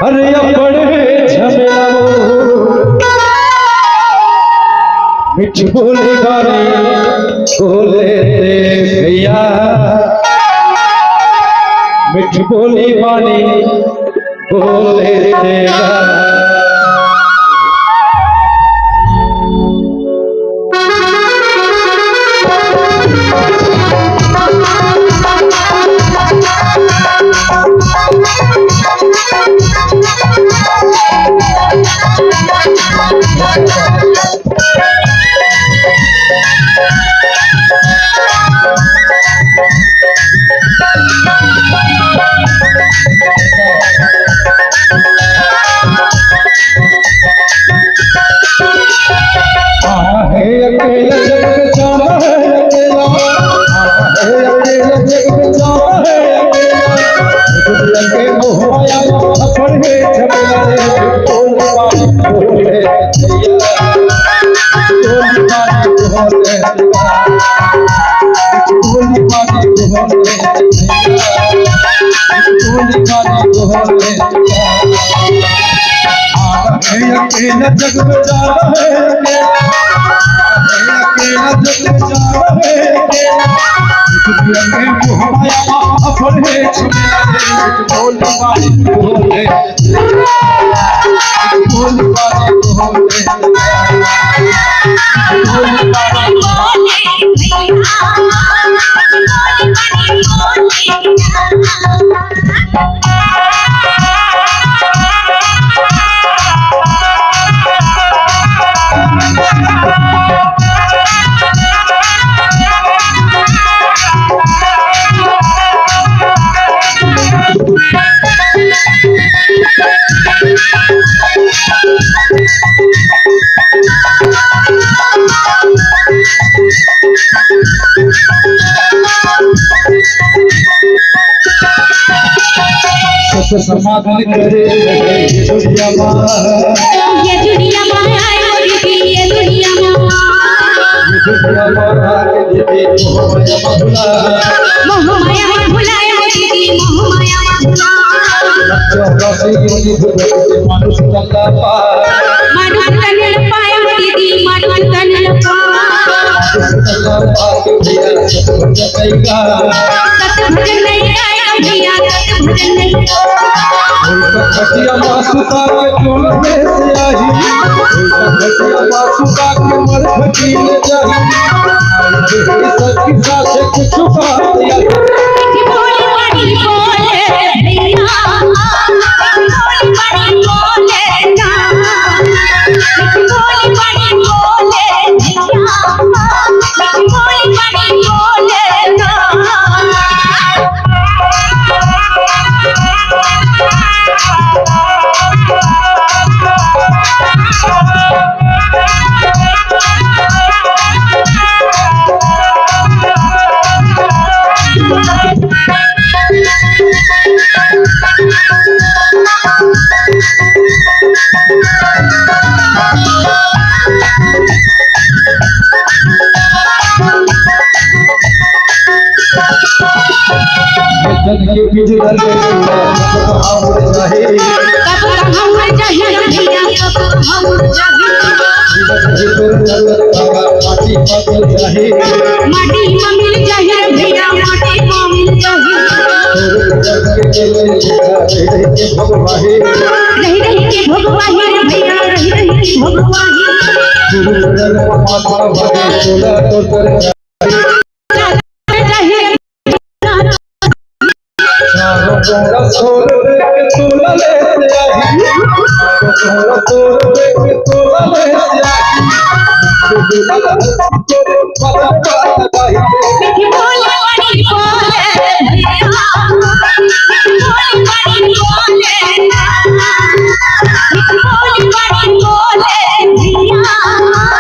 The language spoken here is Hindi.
अरे अपने झमेला मिठ बोली गाने बोले ते भैया मिठ बोली वाणी बोले तेगा अकेला जग में जा रहे अकेला जग में जा रहे अपने बोल पाए बोले बोल पाए समाधान करे ये दुनिया खटिया मासुका के टोल में से आई खटिया मासुका के मर खटील जाई सच की साथ कुछ बात या बोली बड़ी बोले भैया बोली बड़ी बोले ना बोली बड़ी बोले भैया बोली बड़ी बोले ना माटी मिल जाए भैया माटी मिल जाए रही रही के भगवाही भैया रही रही के भगवाही